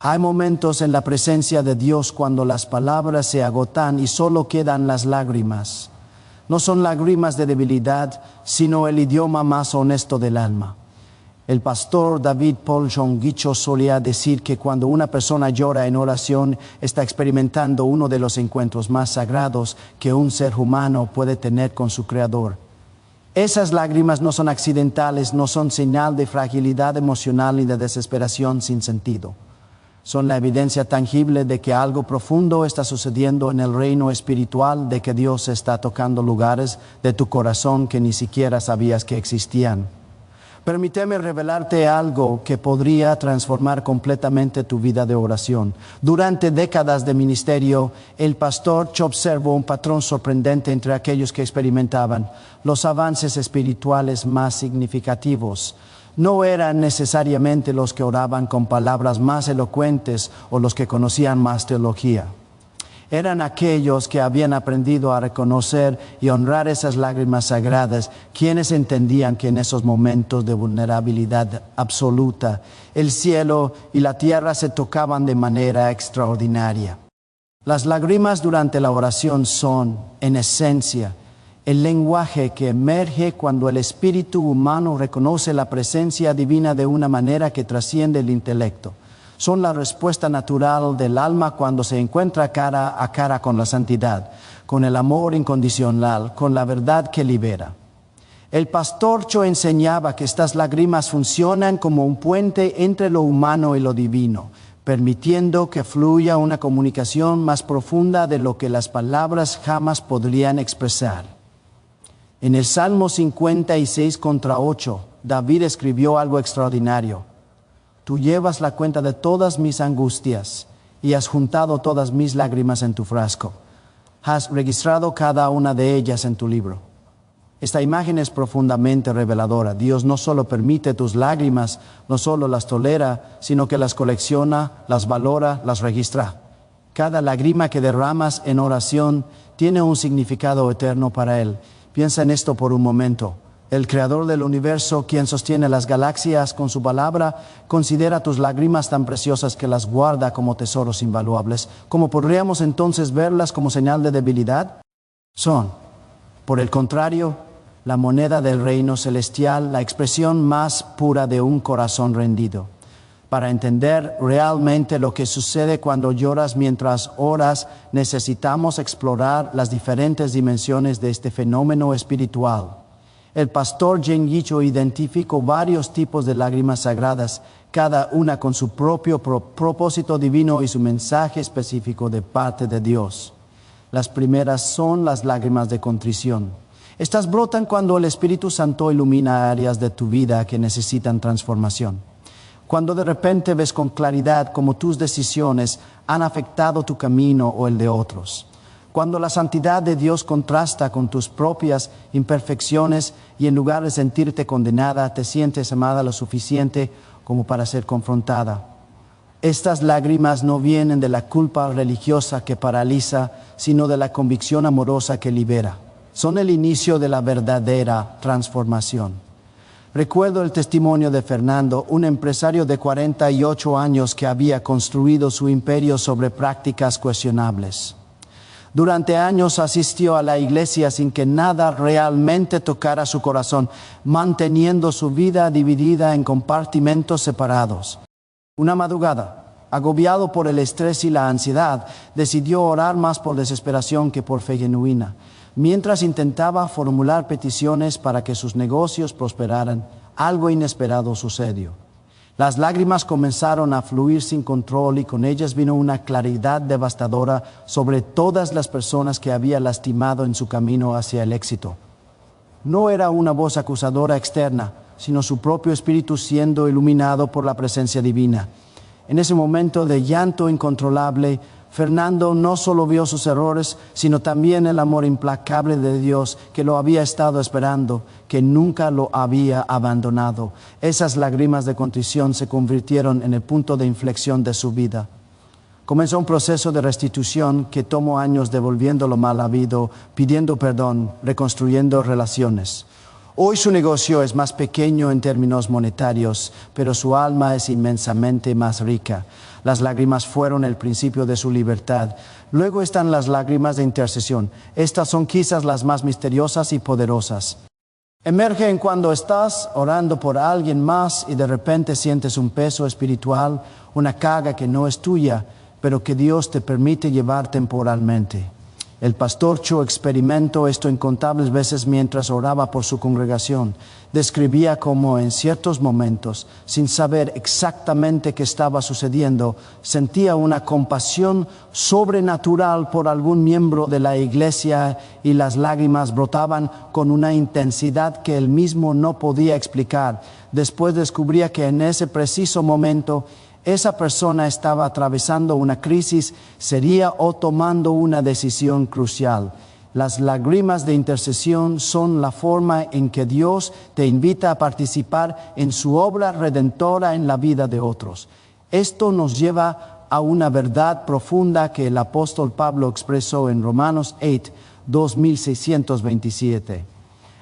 Hay momentos en la presencia de Dios cuando las palabras se agotan y solo quedan las lágrimas. No son lágrimas de debilidad, sino el idioma más honesto del alma. El pastor David Paul Jonguicho solía decir que cuando una persona llora en oración, está experimentando uno de los encuentros más sagrados que un ser humano puede tener con su Creador. Esas lágrimas no son accidentales, no son señal de fragilidad emocional ni de desesperación sin sentido. Son la evidencia tangible de que algo profundo está sucediendo en el reino espiritual, de que Dios está tocando lugares de tu corazón que ni siquiera sabías que existían. Permíteme revelarte algo que podría transformar completamente tu vida de oración. Durante décadas de ministerio, el pastor observó un patrón sorprendente entre aquellos que experimentaban los avances espirituales más significativos. No eran necesariamente los que oraban con palabras más elocuentes o los que conocían más teología. Eran aquellos que habían aprendido a reconocer y honrar esas lágrimas sagradas, quienes entendían que en esos momentos de vulnerabilidad absoluta, el cielo y la tierra se tocaban de manera extraordinaria. Las lágrimas durante la oración son, en esencia, el lenguaje que emerge cuando el espíritu humano reconoce la presencia divina de una manera que trasciende el intelecto. Son la respuesta natural del alma cuando se encuentra cara a cara con la santidad, con el amor incondicional, con la verdad que libera. El pastor Cho enseñaba que estas lágrimas funcionan como un puente entre lo humano y lo divino, permitiendo que fluya una comunicación más profunda de lo que las palabras jamás podrían expresar. En el Salmo 56:8, David escribió algo extraordinario. Tú llevas la cuenta de todas mis angustias y has juntado todas mis lágrimas en tu frasco. Has registrado cada una de ellas en tu libro. Esta imagen es profundamente reveladora. Dios no solo permite tus lágrimas, no solo las tolera, sino que las colecciona, las valora, las registra. Cada lágrima que derramas en oración tiene un significado eterno para Él. Piensa en esto por un momento. El creador del universo, quien sostiene las galaxias con su palabra, considera tus lágrimas tan preciosas que las guarda como tesoros invaluables. ¿Cómo podríamos entonces verlas como señal de debilidad? Son, por el contrario, la moneda del reino celestial, la expresión más pura de un corazón rendido. Para entender realmente lo que sucede cuando lloras mientras oras, necesitamos explorar las diferentes dimensiones de este fenómeno espiritual. El pastor Jonguicho identificó varios tipos de lágrimas sagradas, cada una con su propio propósito divino y su mensaje específico de parte de Dios. Las primeras son las lágrimas de contrición. Estas brotan cuando el Espíritu Santo ilumina áreas de tu vida que necesitan transformación. Cuando de repente ves con claridad cómo tus decisiones han afectado tu camino o el de otros. Cuando la santidad de Dios contrasta con tus propias imperfecciones y en lugar de sentirte condenada, te sientes amada lo suficiente como para ser confrontada. Estas lágrimas no vienen de la culpa religiosa que paraliza, sino de la convicción amorosa que libera. Son el inicio de la verdadera transformación. Recuerdo el testimonio de Fernando, un empresario de 48 años que había construido su imperio sobre prácticas cuestionables. Durante años asistió a la iglesia sin que nada realmente tocara su corazón, manteniendo su vida dividida en compartimentos separados. Una madrugada, agobiado por el estrés y la ansiedad, decidió orar más por desesperación que por fe genuina. Mientras intentaba formular peticiones para que sus negocios prosperaran, algo inesperado sucedió. Las lágrimas comenzaron a fluir sin control y con ellas vino una claridad devastadora sobre todas las personas que había lastimado en su camino hacia el éxito. No era una voz acusadora externa, sino su propio espíritu siendo iluminado por la presencia divina. En ese momento de llanto incontrolable, Fernando no solo vio sus errores, sino también el amor implacable de Dios que lo había estado esperando, que nunca lo había abandonado. Esas lágrimas de contrición se convirtieron en el punto de inflexión de su vida. Comenzó un proceso de restitución que tomó años devolviendo lo mal habido, pidiendo perdón, reconstruyendo relaciones. Hoy su negocio es más pequeño en términos monetarios, pero su alma es inmensamente más rica. Las lágrimas fueron el principio de su libertad. Luego están las lágrimas de intercesión. Estas son quizás las más misteriosas y poderosas. Emergen cuando estás orando por alguien más y de repente sientes un peso espiritual, una carga que no es tuya, pero que Dios te permite llevar temporalmente. El pastor Cho experimentó esto incontables veces mientras oraba por su congregación. Describía cómo en ciertos momentos, sin saber exactamente qué estaba sucediendo, sentía una compasión sobrenatural por algún miembro de la iglesia y las lágrimas brotaban con una intensidad que él mismo no podía explicar. Después descubría que en ese preciso momento esa persona estaba atravesando una crisis seria o tomando una decisión crucial. Las lágrimas de intercesión son la forma en que Dios te invita a participar en su obra redentora en la vida de otros. Esto nos lleva a una verdad profunda que el apóstol Pablo expresó en Romanos 8, 2627.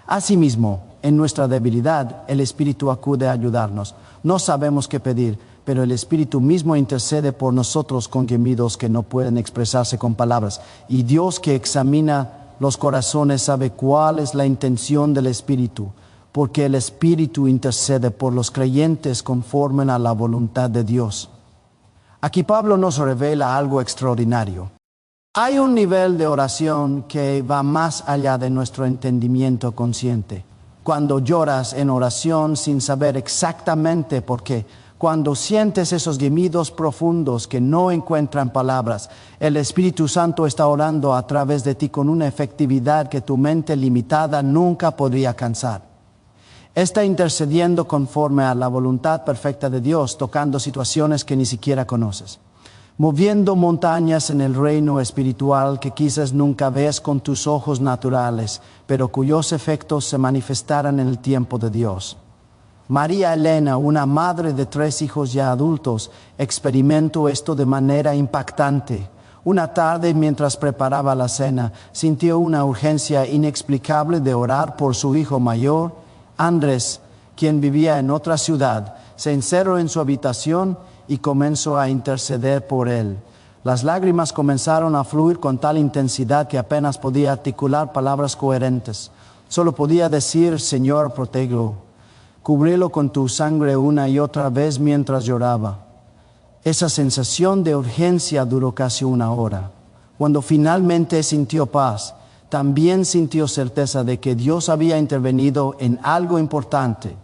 Asimismo, en nuestra debilidad, el Espíritu acude a ayudarnos. No sabemos qué pedir, pero el Espíritu mismo intercede por nosotros con gemidos que no pueden expresarse con palabras. Y Dios, que examina los corazones, sabe cuál es la intención del Espíritu, porque el Espíritu intercede por los creyentes conforme a la voluntad de Dios. Aquí Pablo nos revela algo extraordinario. Hay un nivel de oración que va más allá de nuestro entendimiento consciente. Cuando lloras en oración sin saber exactamente por qué, cuando sientes esos gemidos profundos que no encuentran palabras, el Espíritu Santo está orando a través de ti con una efectividad que tu mente limitada nunca podría alcanzar. Está intercediendo conforme a la voluntad perfecta de Dios, tocando situaciones que ni siquiera conoces, moviendo montañas en el reino espiritual que quizás nunca ves con tus ojos naturales, pero cuyos efectos se manifestarán en el tiempo de Dios. María Elena, una madre de 3 hijos ya adultos, experimentó esto de manera impactante. Una tarde, mientras preparaba la cena, sintió una urgencia inexplicable de orar por su hijo mayor. Andrés, quien vivía en otra ciudad, se encerró en su habitación y comenzó a interceder por él. Las lágrimas comenzaron a fluir con tal intensidad que apenas podía articular palabras coherentes. Solo podía decir: Señor, protégelo. Cubrílo con tu sangre una y otra vez mientras lloraba. Esa sensación de urgencia duró casi 1 hora. Cuando finalmente sintió paz, también sintió certeza de que Dios había intervenido en algo importante.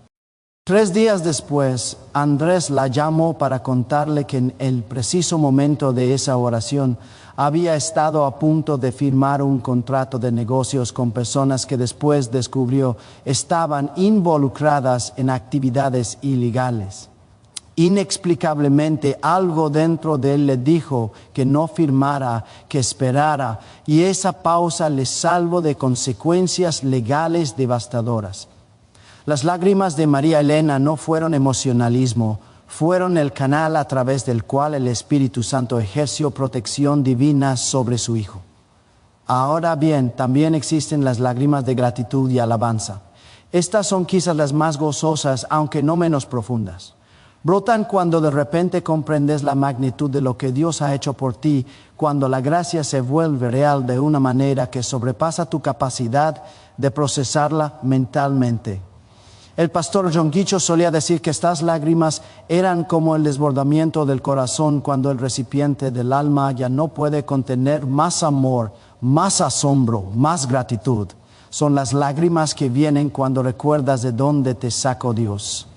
3 días después, Andrés la llamó para contarle que en el preciso momento de esa oración había estado a punto de firmar un contrato de negocios con personas que después descubrió estaban involucradas en actividades ilegales. Inexplicablemente, algo dentro de él le dijo que no firmara, que esperara, y esa pausa le salvó de consecuencias legales devastadoras. Las lágrimas de María Elena no fueron emocionalismo, fueron el canal a través del cual el Espíritu Santo ejerció protección divina sobre su hijo. Ahora bien, también existen las lágrimas de gratitud y alabanza. Estas son quizás las más gozosas, aunque no menos profundas. Brotan cuando de repente comprendes la magnitud de lo que Dios ha hecho por ti, cuando la gracia se vuelve real de una manera que sobrepasa tu capacidad de procesarla mentalmente. El pastor John Guicho solía decir que estas lágrimas eran como el desbordamiento del corazón cuando el recipiente del alma ya no puede contener más amor, más asombro, más gratitud. Son las lágrimas que vienen cuando recuerdas de dónde te sacó Dios.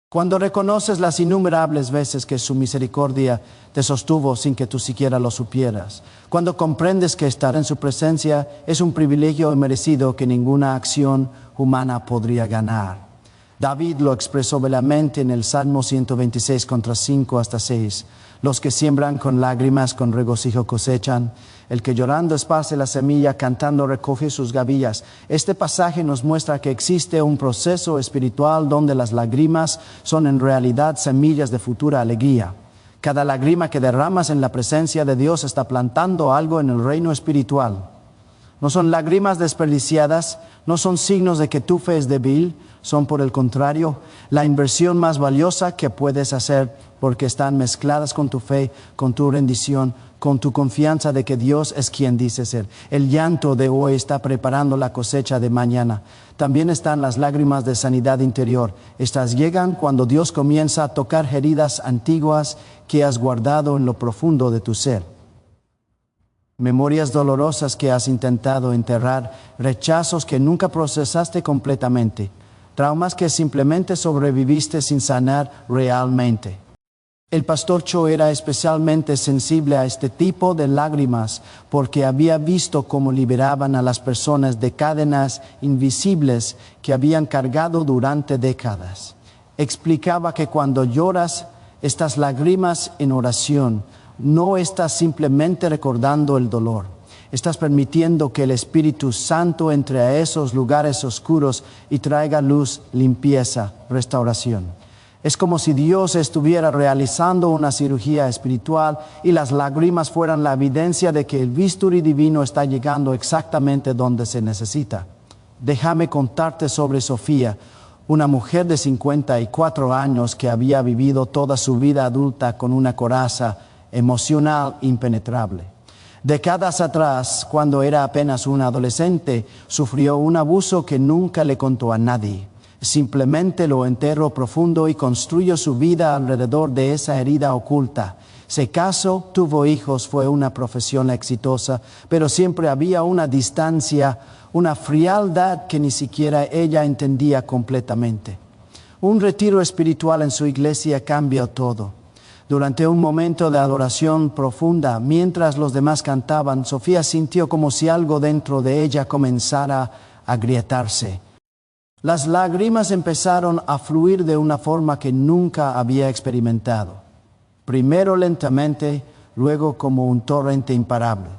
Cuando reconoces las innumerables veces que su misericordia te sostuvo sin que tú siquiera lo supieras. Cuando comprendes que estar en su presencia es un privilegio inmerecido que ninguna acción humana podría ganar. David lo expresó belamente en el Salmo 126, contra 5 hasta 6. Los que siembran con lágrimas, con regocijo cosechan. El que llorando esparce la semilla, cantando recoge sus gavillas. Este pasaje nos muestra que existe un proceso espiritual donde las lágrimas son en realidad semillas de futura alegría. Cada lágrima que derramas en la presencia de Dios está plantando algo en el reino espiritual. No son lágrimas desperdiciadas, no son signos de que tu fe es débil, son por el contrario la inversión más valiosa que puedes hacer porque están mezcladas con tu fe, con tu rendición, con tu confianza de que Dios es quien dice ser. El llanto de hoy está preparando la cosecha de mañana. También están las lágrimas de sanidad interior. Estas llegan cuando Dios comienza a tocar heridas antiguas que has guardado en lo profundo de tu ser. Memorias dolorosas que has intentado enterrar, rechazos que nunca procesaste completamente, traumas que simplemente sobreviviste sin sanar realmente. El pastor Cho era especialmente sensible a este tipo de lágrimas porque había visto cómo liberaban a las personas de cadenas invisibles que habían cargado durante décadas. Explicaba que cuando lloras estas lágrimas en oración, no estás simplemente recordando el dolor. Estás permitiendo que el Espíritu Santo entre a esos lugares oscuros y traiga luz, limpieza, restauración. Es como si Dios estuviera realizando una cirugía espiritual y las lágrimas fueran la evidencia de que el bisturí divino está llegando exactamente donde se necesita. Déjame contarte sobre Sofía, una mujer de 54 años que había vivido toda su vida adulta con una coraza emocional impenetrable. Décadas atrás, cuando era apenas una adolescente, sufrió un abuso que nunca le contó a nadie. Simplemente lo enterró profundo y construyó su vida alrededor de esa herida oculta. Se casó, tuvo hijos, fue una profesión exitosa, pero siempre había una distancia, una frialdad que ni siquiera ella entendía completamente. Un retiro espiritual en su iglesia cambió todo. Durante un momento de adoración profunda, mientras los demás cantaban, Sofía sintió como si algo dentro de ella comenzara a agrietarse. Las lágrimas empezaron a fluir de una forma que nunca había experimentado. Primero lentamente, luego como un torrente imparable.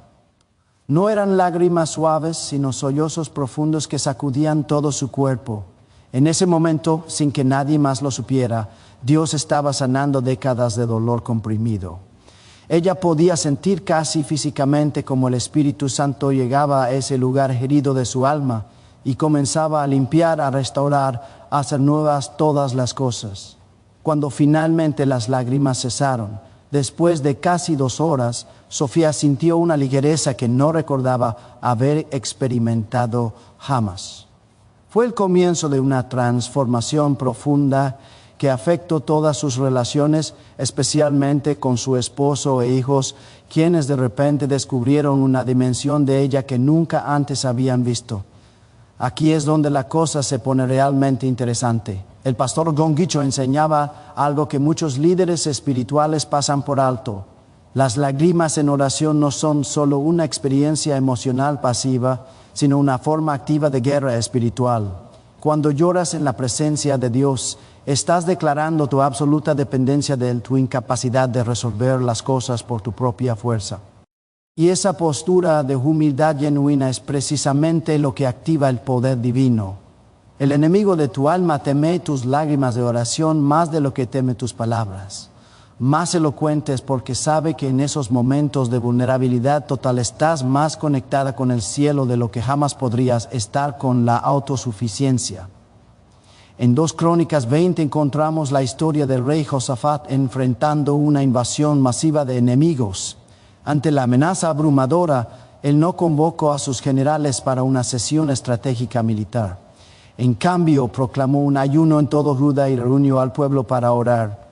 No eran lágrimas suaves, sino sollozos profundos que sacudían todo su cuerpo. En ese momento, sin que nadie más lo supiera, Dios estaba sanando décadas de dolor comprimido. Ella podía sentir casi físicamente como el Espíritu Santo llegaba a ese lugar herido de su alma y comenzaba a limpiar, a restaurar, a hacer nuevas todas las cosas. Cuando finalmente las lágrimas cesaron, después de casi 2 horas, Sofía sintió una ligereza que no recordaba haber experimentado jamás. Fue el comienzo de una transformación profunda que afectó todas sus relaciones, especialmente con su esposo e hijos, quienes de repente descubrieron una dimensión de ella que nunca antes habían visto. Aquí es donde la cosa se pone realmente interesante. El pastor Gongicho enseñaba algo que muchos líderes espirituales pasan por alto. Las lágrimas en oración no son solo una experiencia emocional pasiva, sino una forma activa de guerra espiritual. Cuando lloras en la presencia de Dios, estás declarando tu absoluta dependencia de Él, tu incapacidad de resolver las cosas por tu propia fuerza. Y esa postura de humildad genuina es precisamente lo que activa el poder divino. El enemigo de tu alma teme tus lágrimas de oración más de lo que teme tus palabras. Más elocuentes porque sabe que en esos momentos de vulnerabilidad total estás más conectada con el cielo de lo que jamás podrías estar con la autosuficiencia. En 2 Crónicas 20 encontramos la historia del rey Josafat enfrentando una invasión masiva de enemigos. Ante la amenaza abrumadora, él no convocó a sus generales para una sesión estratégica militar. En cambio, proclamó un ayuno en todo Judá y reunió al pueblo para orar.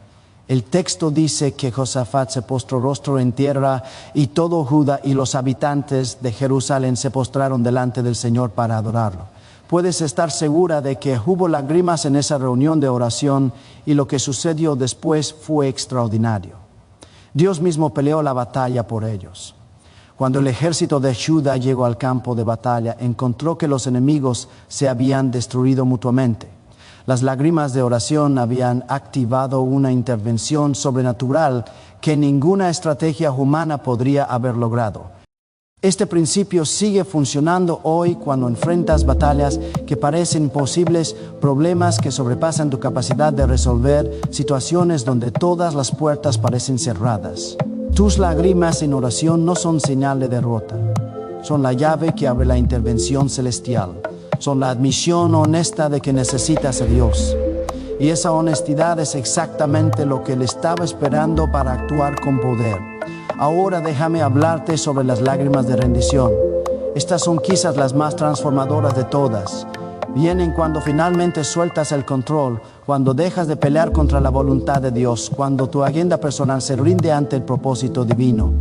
El texto dice que Josafat se postró rostro en tierra y todo Judá y los habitantes de Jerusalén se postraron delante del Señor para adorarlo. Puedes estar segura de que hubo lágrimas en esa reunión de oración y lo que sucedió después fue extraordinario. Dios mismo peleó la batalla por ellos. Cuando el ejército de Judá llegó al campo de batalla, encontró que los enemigos se habían destruido mutuamente. Las lágrimas de oración habían activado una intervención sobrenatural que ninguna estrategia humana podría haber logrado. Este principio sigue funcionando hoy cuando enfrentas batallas que parecen imposibles, problemas que sobrepasan tu capacidad de resolver, situaciones donde todas las puertas parecen cerradas. Tus lágrimas en oración no son señal de derrota. son la llave que abre la intervención celestial. Son la admisión honesta de que necesitas a Dios. Y esa honestidad es exactamente lo que Él estaba esperando para actuar con poder. Ahora déjame hablarte sobre las lágrimas de rendición. Estas son quizás las más transformadoras de todas. Vienen cuando finalmente sueltas el control, cuando dejas de pelear contra la voluntad de Dios, cuando tu agenda personal se rinde ante el propósito divino.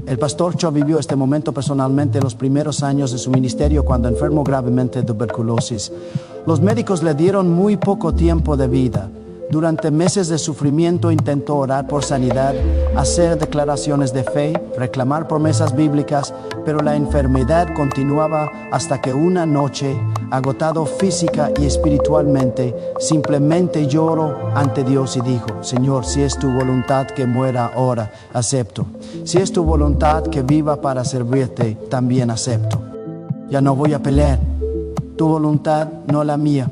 El pastor Cho vivió este momento personalmente en los primeros años de su ministerio cuando enfermó gravemente de tuberculosis. Los médicos le dieron muy poco tiempo de vida. Durante meses de sufrimiento intentó orar por sanidad, hacer declaraciones de fe, reclamar promesas bíblicas, pero la enfermedad continuaba hasta que una noche, agotado física y espiritualmente, simplemente lloró ante Dios y dijo: Señor, si es tu voluntad que muera ahora, acepto. Si es tu voluntad que viva para servirte, también acepto. Ya no voy a pelear. Tu voluntad, no la mía.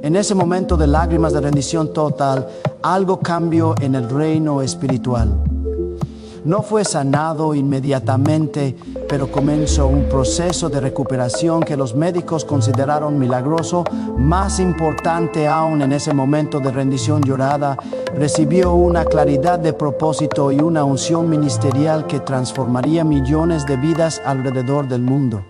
En ese momento de lágrimas de rendición total, algo cambió en el reino espiritual. No fue sanado inmediatamente, pero comenzó un proceso de recuperación que los médicos consideraron milagroso. Más importante aún, en ese momento de rendición llorada, recibió una claridad de propósito y una unción ministerial que transformaría millones de vidas alrededor del mundo.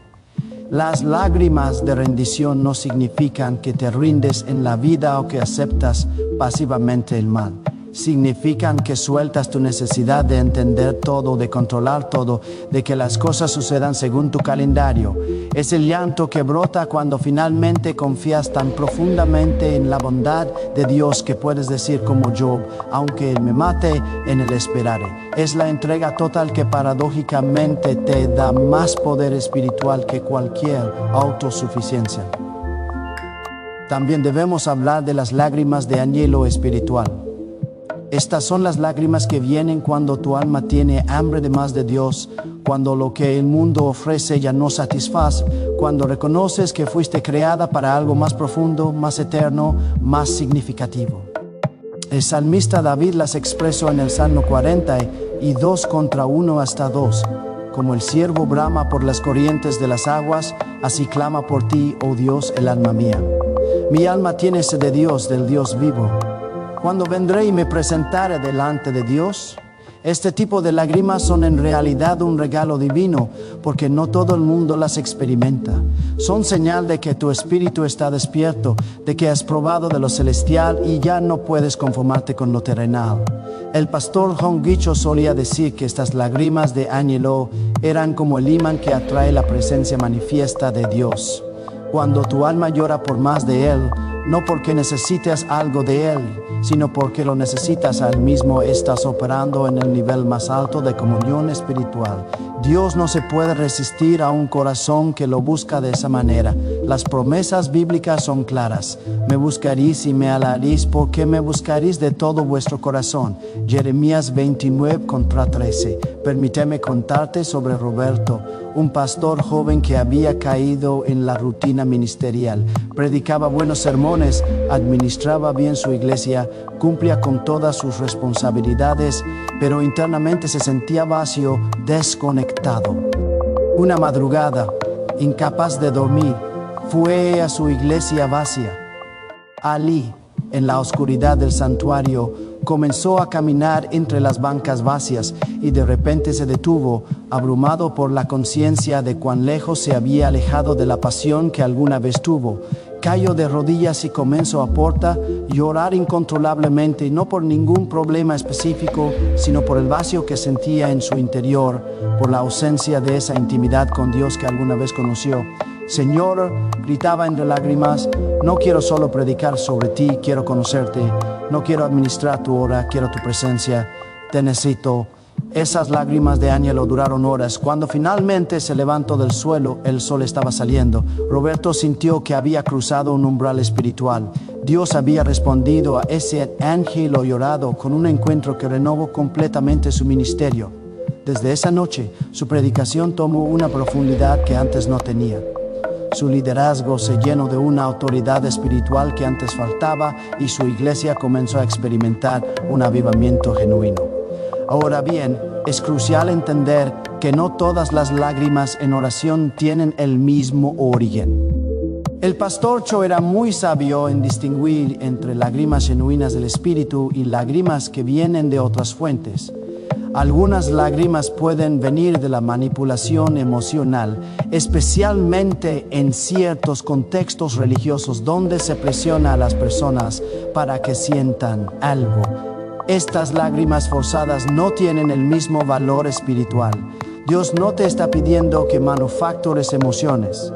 Las lágrimas de rendición no significan que te rindes en la vida o que aceptas pasivamente el mal. Significan que sueltas tu necesidad de entender todo, de controlar todo, de que las cosas sucedan según tu calendario. Es el llanto que brota cuando finalmente confías tan profundamente en la bondad de Dios que puedes decir como Job: aunque Él me mate, en Él esperaré. Es la entrega total que paradójicamente te da más poder espiritual que cualquier autosuficiencia. También debemos hablar de las lágrimas de anhelo espiritual. Estas son las lágrimas que vienen cuando tu alma tiene hambre de más de Dios, cuando lo que el mundo ofrece ya no satisface, cuando reconoces que fuiste creada para algo más profundo, más eterno, más significativo. El salmista David las expresó en el Salmo 40 y 2 contra 1 hasta 2. Como el ciervo brama por las corrientes de las aguas, así clama por ti, oh Dios, el alma mía. Mi alma tiene sed de Dios, del Dios vivo. Cuando vendré y me presentaré delante de Dios, este tipo de lágrimas son en realidad un regalo divino, porque no todo el mundo las experimenta. Son señal de que tu espíritu está despierto, de que has probado de lo celestial y ya no puedes conformarte con lo terrenal. El pastor Hong Gicho solía decir que estas lágrimas de anhelo eran como el imán que atrae la presencia manifiesta de Dios. Cuando tu alma llora por más de Él, no porque necesites algo de Él, sino porque lo necesitas a Él mismo, estás operando en el nivel más alto de comunión espiritual. Dios no se puede resistir a un corazón que lo busca de esa manera. Las promesas bíblicas son claras. Me buscaréis y me hallaréis, porque me buscaréis de todo vuestro corazón. Jeremías 29:13. Permíteme contarte sobre Roberto, un pastor joven que había caído en la rutina ministerial. Predicaba buenos sermones, administraba bien su iglesia, cumplía con todas sus responsabilidades, pero internamente se sentía vacío, desconectado. Una madrugada, incapaz de dormir, fue a su iglesia vacía. Allí, en la oscuridad del santuario, comenzó a caminar entre las bancas vacías y de repente se detuvo, abrumado por la conciencia de cuán lejos se había alejado de la pasión que alguna vez tuvo. Cayó de rodillas y comenzó a llorar incontrolablemente, no por ningún problema específico, sino por el vacío que sentía en su interior, por la ausencia de esa intimidad con Dios que alguna vez conoció. Señor, gritaba entre lágrimas, no quiero solo predicar sobre ti, quiero conocerte. No quiero administrar tu hora, quiero tu presencia, te necesito. Esas lágrimas de anhelo duraron horas. Cuando finalmente se levantó del suelo, el sol estaba saliendo. Roberto sintió que había cruzado un umbral espiritual. Dios había respondido a ese anhelo llorado con un encuentro que renovó completamente su ministerio. Desde esa noche, su predicación tomó una profundidad que antes no tenía. Su liderazgo se llenó de una autoridad espiritual que antes faltaba y su iglesia comenzó a experimentar un avivamiento genuino. Ahora bien, es crucial entender porque no todas las lágrimas en oración tienen el mismo origen. El pastor Cho era muy sabio en distinguir entre lágrimas genuinas del espíritu y lágrimas que vienen de otras fuentes. Algunas lágrimas pueden venir de la manipulación emocional, especialmente en ciertos contextos religiosos donde se presiona a las personas para que sientan algo. Estas lágrimas forzadas no tienen el mismo valor espiritual. Dios no te está pidiendo que manufactures emociones.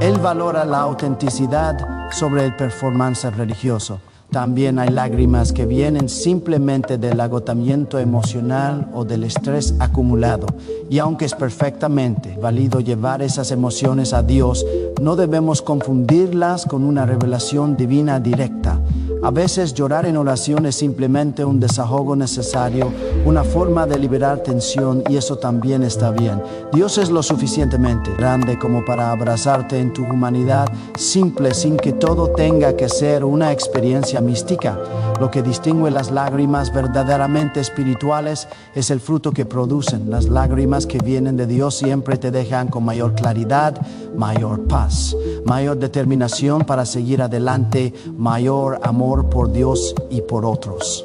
Él valora la autenticidad sobre el performance religioso. También hay lágrimas que vienen simplemente del agotamiento emocional o del estrés acumulado. Y aunque es perfectamente válido llevar esas emociones a Dios, no debemos confundirlas con una revelación divina directa. A veces llorar en oración es simplemente un desahogo necesario, una forma de liberar tensión, y eso también está bien. Dios es lo suficientemente grande como para abrazarte en tu humanidad simple sin que todo tenga que ser una experiencia mística. Lo que distingue las lágrimas verdaderamente espirituales es el fruto que producen. Las lágrimas que vienen de Dios siempre te dejan con mayor claridad, mayor paz, mayor determinación para seguir adelante, mayor amor por Dios y por otros.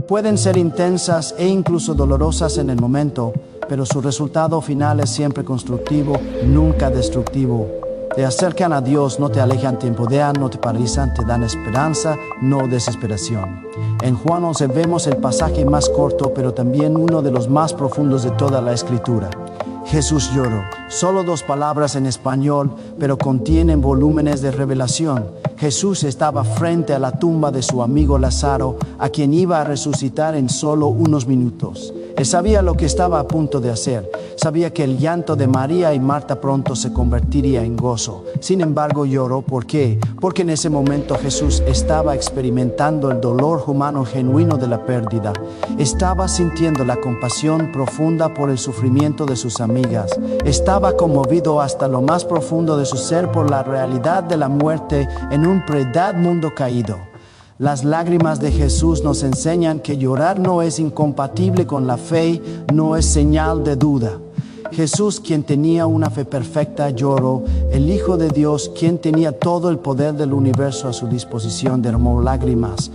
Pueden ser intensas e incluso dolorosas en el momento, pero su resultado final es siempre constructivo, nunca destructivo. Te acercan a Dios, no te alejan, te empoderan, no te paralizan, te dan esperanza, no desesperación. En Juan 11 vemos el pasaje más corto, pero también uno de los más profundos de toda la Escritura. Jesús lloró. Solo 2 palabras en español, pero contienen volúmenes de revelación. Jesús estaba frente a la tumba de su amigo Lázaro, a quien iba a resucitar en solo unos minutos. Él sabía lo que estaba a punto de hacer. Sabía que el llanto de María y Marta pronto se convertiría en gozo. Sin embargo, lloró. ¿Por qué? Porque en ese momento Jesús estaba experimentando el dolor humano genuino de la pérdida. Estaba sintiendo la compasión profunda por el sufrimiento de sus amigas. Estaba conmovido hasta lo más profundo de su ser por la realidad de la muerte en un predad mundo caído. Las lágrimas de Jesús nos enseñan que llorar no es incompatible con la fe, no es señal de duda. Jesús, quien tenía una fe perfecta, lloró. El Hijo de Dios, quien tenía todo el poder del universo a su disposición, derramó lágrimas.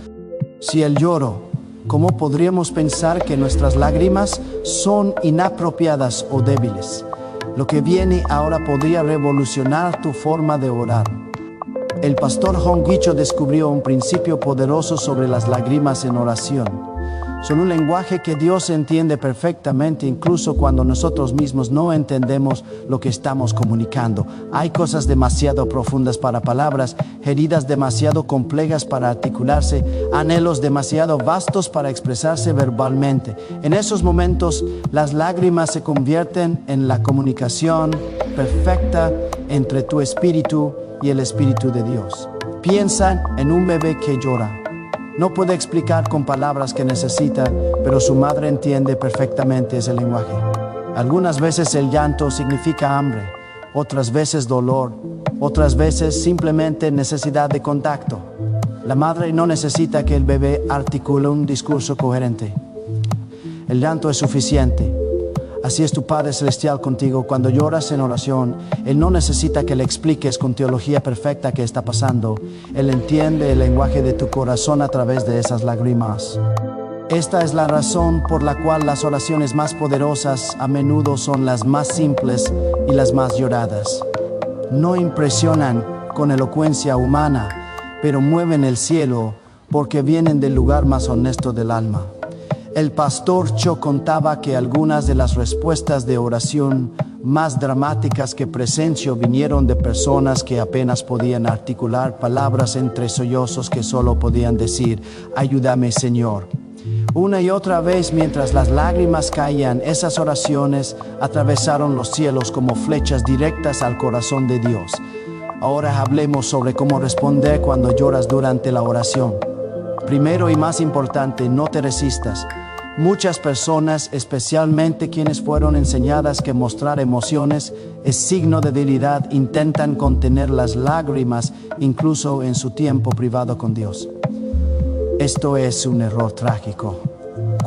Si Él lloró, ¿cómo podríamos pensar que nuestras lágrimas son inapropiadas o débiles? Lo que viene ahora podría revolucionar tu forma de orar. El pastor Hong Gicho descubrió un principio poderoso sobre las lágrimas en oración. Son un lenguaje que Dios entiende perfectamente, incluso cuando nosotros mismos no entendemos lo que estamos comunicando. Hay cosas demasiado profundas para palabras, heridas demasiado complejas para articularse, anhelos demasiado vastos para expresarse verbalmente. En esos momentos, las lágrimas se convierten en la comunicación perfecta entre tu espíritu y el Espíritu de Dios. Piensa en un bebé que llora. No puede explicar con palabras que necesita, pero su madre entiende perfectamente ese lenguaje. Algunas veces el llanto significa hambre, otras veces dolor, otras veces simplemente necesidad de contacto. La madre no necesita que el bebé articule un discurso coherente. El llanto es suficiente. Así es tu Padre Celestial contigo. Cuando lloras en oración, Él no necesita que le expliques con teología perfecta qué está pasando. Él entiende el lenguaje de tu corazón a través de esas lágrimas. Esta es la razón por la cual las oraciones más poderosas a menudo son las más simples y las más lloradas. No impresionan con elocuencia humana, pero mueven el cielo porque vienen del lugar más honesto del alma. El pastor Cho contaba que algunas de las respuestas de oración más dramáticas que presenció vinieron de personas que apenas podían articular palabras entre sollozos que solo podían decir: «Ayúdame, Señor». Una y otra vez, mientras las lágrimas caían, esas oraciones atravesaron los cielos como flechas directas al corazón de Dios. Ahora hablemos sobre cómo responder cuando lloras durante la oración. Primero y más importante, no te resistas. Muchas personas, especialmente quienes fueron enseñadas que mostrar emociones es signo de debilidad, intentan contener las lágrimas incluso en su tiempo privado con Dios. Esto es un error trágico.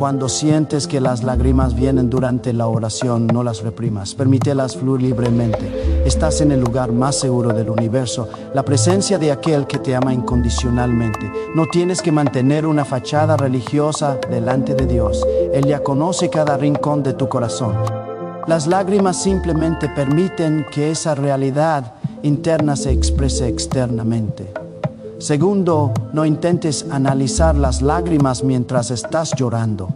Cuando sientes que las lágrimas vienen durante la oración, no las reprimas, permítelas fluir libremente. Estás en el lugar más seguro del universo, la presencia de aquel que te ama incondicionalmente. No tienes que mantener una fachada religiosa delante de Dios. Él ya conoce cada rincón de tu corazón. Las lágrimas simplemente permiten que esa realidad interna se exprese externamente. Segundo, no intentes analizar las lágrimas mientras estás llorando.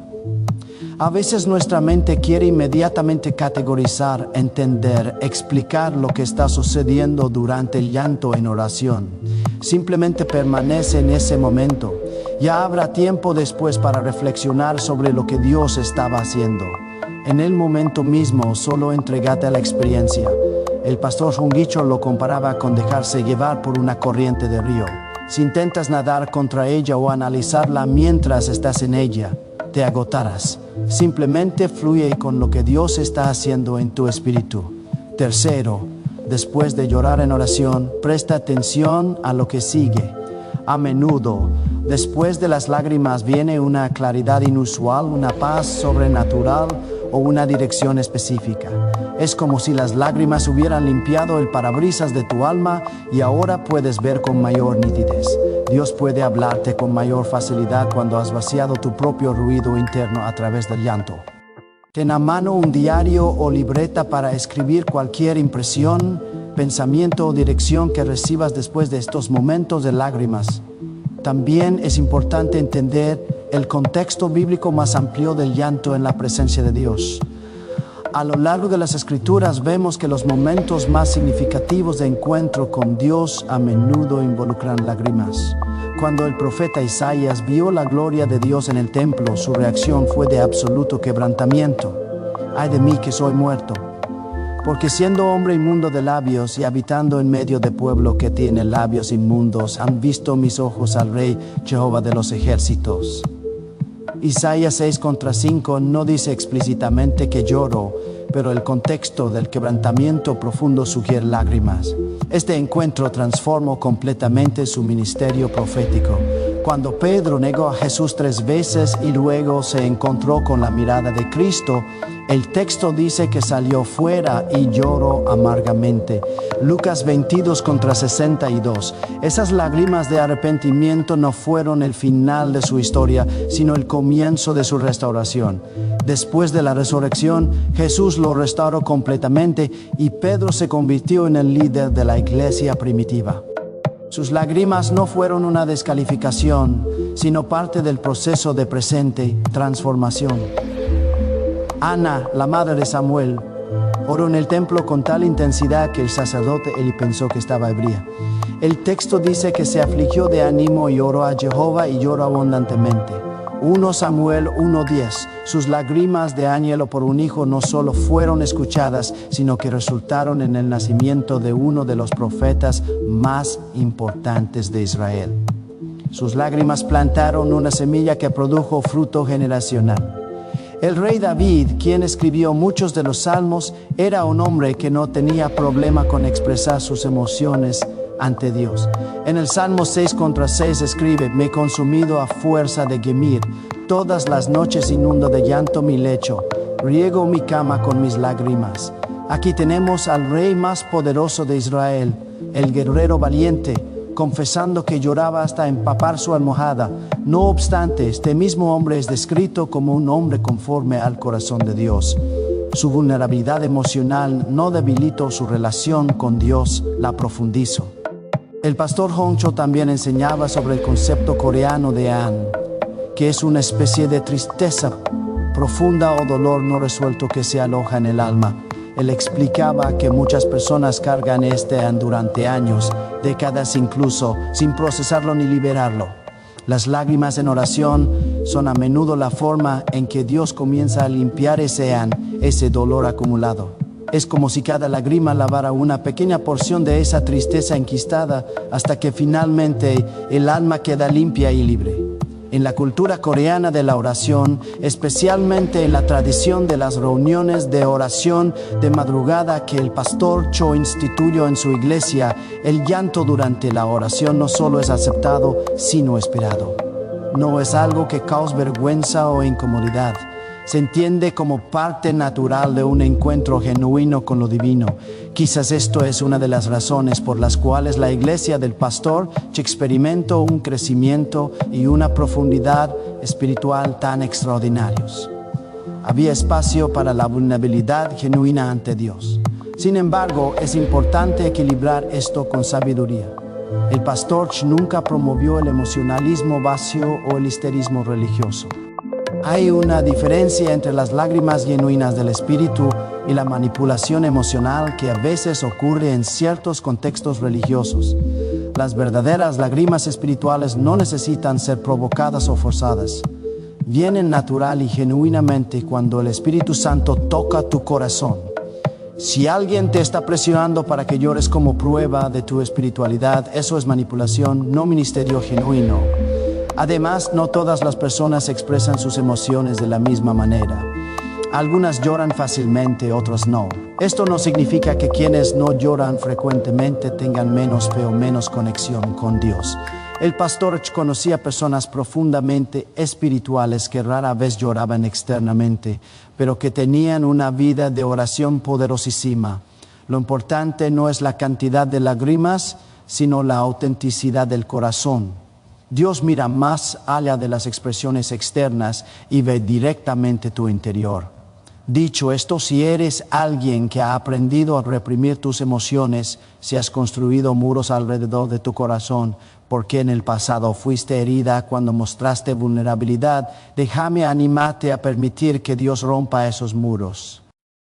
A veces nuestra mente quiere inmediatamente categorizar, entender, explicar lo que está sucediendo durante el llanto en oración. Simplemente permanece en ese momento. Ya habrá tiempo después para reflexionar sobre lo que Dios estaba haciendo. En el momento mismo, solo entrégate a la experiencia. El pastor Junguicho lo comparaba con dejarse llevar por una corriente de río. Si intentas nadar contra ella o analizarla mientras estás en ella, te agotarás. Simplemente fluye con lo que Dios está haciendo en tu espíritu. Tercero, después de llorar en oración, presta atención a lo que sigue. A menudo, después de las lágrimas viene una claridad inusual, una paz sobrenatural o una dirección específica. Es como si las lágrimas hubieran limpiado el parabrisas de tu alma y ahora puedes ver con mayor nitidez. Dios puede hablarte con mayor facilidad cuando has vaciado tu propio ruido interno a través del llanto. Ten a mano un diario o libreta para escribir cualquier impresión, pensamiento o dirección que recibas después de estos momentos de lágrimas. También es importante entender el contexto bíblico más amplio del llanto en la presencia de Dios. A lo largo de las Escrituras vemos que los momentos más significativos de encuentro con Dios a menudo involucran lágrimas. Cuando el profeta Isaías vio la gloria de Dios en el templo, su reacción fue de absoluto quebrantamiento. ¡Ay de mí que soy muerto! Porque siendo hombre inmundo de labios y habitando en medio de pueblo que tiene labios inmundos, han visto mis ojos al Rey Jehová de los ejércitos. Isaías 6:5 no dice explícitamente que lloro, pero el contexto del quebrantamiento profundo sugiere lágrimas. Este encuentro transformó completamente su ministerio profético. Cuando Pedro negó a Jesús 3 veces y luego se encontró con la mirada de Cristo, el texto dice que salió fuera y lloró amargamente. Lucas 22:62. Esas lágrimas de arrepentimiento no fueron el final de su historia, sino el comienzo de su restauración. Después de la resurrección, Jesús lo restauró completamente y Pedro se convirtió en el líder de la iglesia primitiva. Sus lágrimas no fueron una descalificación, sino parte del proceso de presente transformación. Ana, la madre de Samuel, oró en el templo con tal intensidad que el sacerdote Eli pensó que estaba ebria. El texto dice que se afligió de ánimo y oró a Jehová y lloró abundantemente. 1 Samuel 1:10. Sus lágrimas de anhelo por un hijo no solo fueron escuchadas, sino que resultaron en el nacimiento de uno de los profetas más importantes de Israel. Sus lágrimas plantaron una semilla que produjo fruto generacional. El rey David, quien escribió muchos de los salmos, era un hombre que no tenía problema con expresar sus emociones ante Dios. En el Salmo 6:6 escribe: me he consumido a fuerza de gemir, todas las noches inundo de llanto mi lecho, riego mi cama con mis lágrimas. Aquí tenemos al rey más poderoso de Israel, el guerrero valiente, confesando que lloraba hasta empapar su almohada. No obstante, este mismo hombre es descrito como un hombre conforme al corazón de Dios. Su vulnerabilidad emocional no debilitó su relación con Dios, la profundizó. El pastor Honcho también enseñaba sobre el concepto coreano de an, que es una especie de tristeza profunda o dolor no resuelto que se aloja en el alma. Él explicaba que muchas personas cargan este an durante años, décadas incluso, sin procesarlo ni liberarlo. Las lágrimas en oración son a menudo la forma en que Dios comienza a limpiar ese an, ese dolor acumulado. Es como si cada lágrima lavara una pequeña porción de esa tristeza enquistada hasta que finalmente el alma queda limpia y libre. En la cultura coreana de la oración, especialmente en la tradición de las reuniones de oración de madrugada que el pastor Cho instituyó en su iglesia, el llanto durante la oración no solo es aceptado, sino esperado. No es algo que cause vergüenza o incomodidad. Se entiende como parte natural de un encuentro genuino con lo divino. Quizás esto es una de las razones por las cuales la iglesia del pastor experimentó un crecimiento y una profundidad espiritual tan extraordinarios. Había espacio para la vulnerabilidad genuina ante Dios. Sin embargo, es importante equilibrar esto con sabiduría. El pastor nunca promovió el emocionalismo vacío o el histerismo religioso. Hay una diferencia entre las lágrimas genuinas del espíritu y la manipulación emocional que a veces ocurre en ciertos contextos religiosos. Las verdaderas lágrimas espirituales no necesitan ser provocadas o forzadas. Vienen natural y genuinamente cuando el Espíritu Santo toca tu corazón. Si alguien te está presionando para que llores como prueba de tu espiritualidad, eso es manipulación, no ministerio genuino. Además, no todas las personas expresan sus emociones de la misma manera. Algunas lloran fácilmente, otras no. Esto no significa que quienes no lloran frecuentemente tengan menos fe o menos conexión con Dios. El pastor conocía personas profundamente espirituales que rara vez lloraban externamente, pero que tenían una vida de oración poderosísima. Lo importante no es la cantidad de lágrimas, sino la autenticidad del corazón. Dios mira más allá de las expresiones externas y ve directamente tu interior. Dicho esto, si eres alguien que ha aprendido a reprimir tus emociones, si has construido muros alrededor de tu corazón, porque en el pasado fuiste herida cuando mostraste vulnerabilidad, déjame animarte a permitir que Dios rompa esos muros.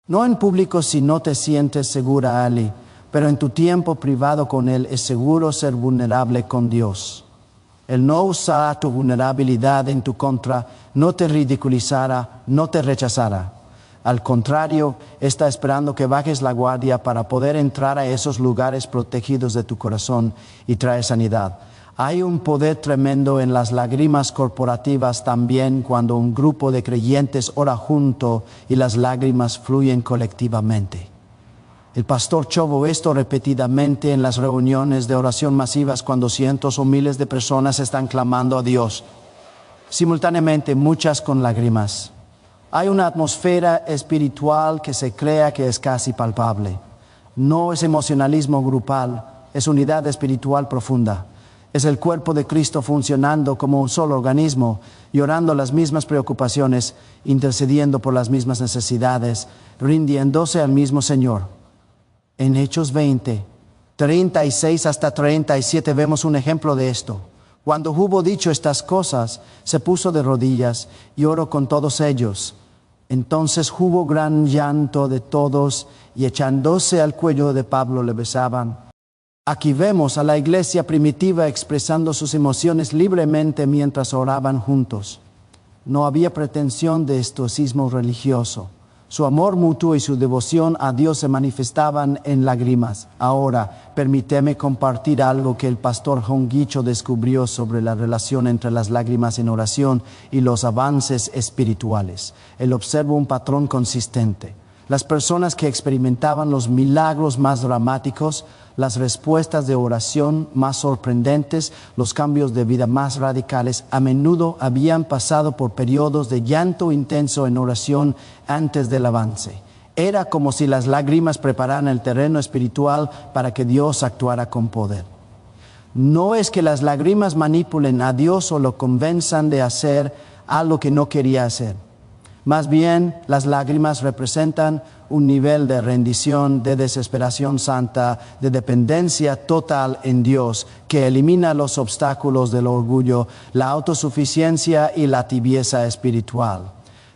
No en público si no te sientes segura, Ali, pero en tu tiempo privado con Él es seguro ser vulnerable con Dios. Él no usará tu vulnerabilidad en tu contra, no te ridiculizará, no te rechazará. Al contrario, está esperando que bajes la guardia para poder entrar a esos lugares protegidos de tu corazón y traer sanidad. Hay un poder tremendo en las lágrimas corporativas también cuando un grupo de creyentes ora junto y las lágrimas fluyen colectivamente. El pastor Chovo esto repetidamente en las reuniones de oración masivas cuando cientos o miles de personas están clamando a Dios. Simultáneamente, muchas con lágrimas. Hay una atmósfera espiritual que se crea que es casi palpable. No es emocionalismo grupal, es unidad espiritual profunda. Es el cuerpo de Cristo funcionando como un solo organismo, llorando las mismas preocupaciones, intercediendo por las mismas necesidades, rindiéndose al mismo Señor. En Hechos 20, 36 hasta 37 vemos un ejemplo de esto. Cuando hubo dicho estas cosas, se puso de rodillas y oró con todos ellos. Entonces hubo gran llanto de todos y echándose al cuello de Pablo le besaban. Aquí vemos a la iglesia primitiva expresando sus emociones libremente mientras oraban juntos. No había pretensión de estoicismo religioso. Su amor mutuo y su devoción a Dios se manifestaban en lágrimas. Ahora, permíteme compartir algo que el pastor Honguicho descubrió sobre la relación entre las lágrimas en oración y los avances espirituales. Él observó un patrón consistente. Las personas que experimentaban los milagros más dramáticos, las respuestas de oración más sorprendentes, los cambios de vida más radicales, a menudo habían pasado por periodos de llanto intenso en oración antes del avance. Era como si las lágrimas prepararan el terreno espiritual para que Dios actuara con poder. No es que las lágrimas manipulen a Dios o lo convenzan de hacer algo que no quería hacer. Más bien, las lágrimas representan un nivel de rendición, de desesperación santa, de dependencia total en Dios, que elimina los obstáculos del orgullo, la autosuficiencia y la tibieza espiritual.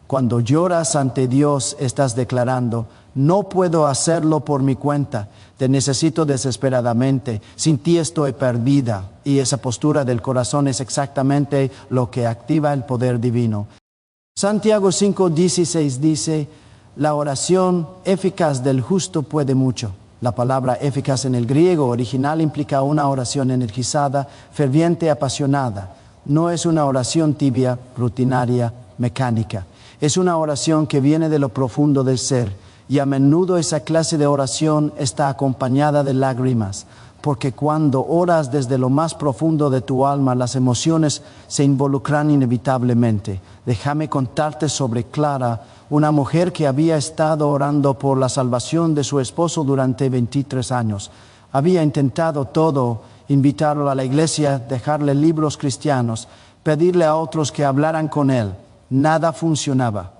Cuando lloras ante Dios, estás declarando: no puedo hacerlo por mi cuenta, te necesito desesperadamente, sin ti estoy perdida. Y esa postura del corazón es exactamente lo que activa el poder divino. Santiago 5:16 dice: la oración eficaz del justo puede mucho. La palabra eficaz en el griego original implica una oración energizada, ferviente, apasionada. No es una oración tibia, rutinaria, mecánica. Es una oración que viene de lo profundo del ser. Y a menudo esa clase de oración está acompañada de lágrimas. porque cuando oras desde lo más profundo de tu alma, las emociones se involucran inevitablemente. Déjame contarte sobre Clara, una mujer que había estado orando por la salvación de su esposo durante 23 años. Había intentado todo: invitarlo a la iglesia, dejarle libros cristianos, pedirle a otros que hablaran con él. Nada funcionaba.